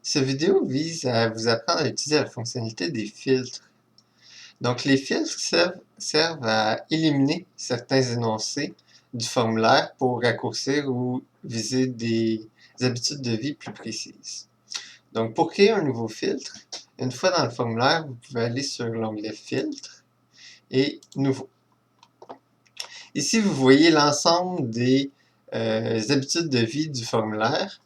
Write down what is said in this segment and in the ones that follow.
Cette vidéo vise à vous apprendre à utiliser la fonctionnalité des filtres. Donc, les filtres servent à éliminer certains énoncés du formulaire pour raccourcir ou viser des habitudes de vie plus précises. Donc, pour créer un nouveau filtre, une fois dans le formulaire, vous pouvez aller sur l'onglet Filtre et Nouveau. Ici, vous voyez l'ensemble des habitudes de vie du formulaire.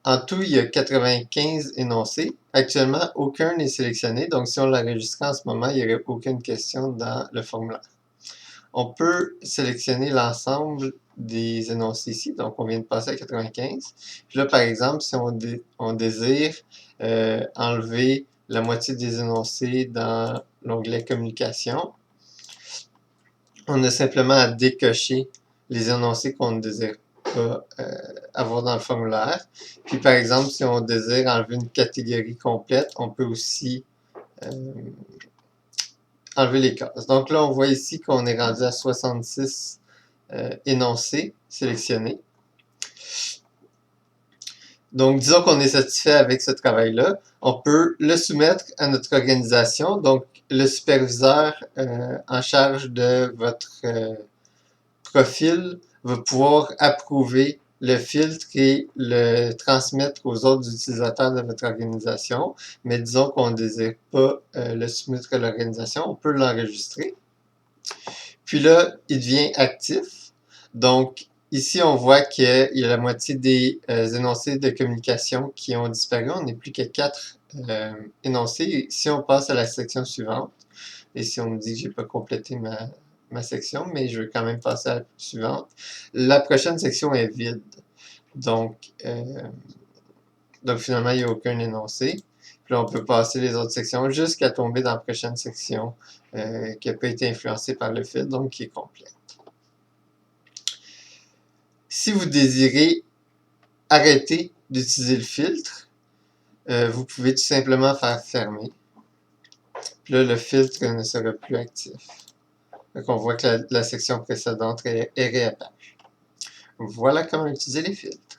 En tout, il y a 95 énoncés. Actuellement, aucun n'est sélectionné, donc si on l'enregistrait en ce moment, il n'y aurait aucune question dans le formulaire. On peut sélectionner l'ensemble des énoncés ici, donc on vient de passer à 95. Puis là, par exemple, si on désire enlever la moitié des énoncés dans l'onglet Communication, on a simplement à décocher les énoncés qu'on ne désire pas avoir dans le formulaire. Puis par exemple, si on désire enlever une catégorie complète, on peut aussi enlever les cases. Donc là, on voit ici qu'on est rendu à 66 énoncés sélectionnés. Donc, disons qu'on est satisfait avec ce travail-là. On peut le soumettre à notre organisation. Donc, le superviseur en charge de votre profil va pouvoir approuver le filtre et le transmettre aux autres utilisateurs de votre organisation. Mais disons qu'on ne désire pas le soumettre à l'organisation, on peut l'enregistrer. Puis là, il devient actif. Donc, ici, on voit qu'il y a la moitié des énoncés de communication qui ont disparu. On n'est plus que 4 énoncés. Si on passe à la section suivante, et si on me dit que je n'ai pas complété ma section, mais je veux quand même passer à la suivante, la prochaine section est vide. Donc finalement, il n'y a aucun énoncé. Puis là, on peut passer les autres sections jusqu'à tomber dans la prochaine section qui n'a pas été influencée par le filtre, donc qui est complète. Si vous désirez arrêter d'utiliser le filtre, vous pouvez tout simplement faire fermer. Puis là, le filtre ne sera plus actif. Donc, on voit que la section précédente est réapparue. Voilà comment utiliser les filtres.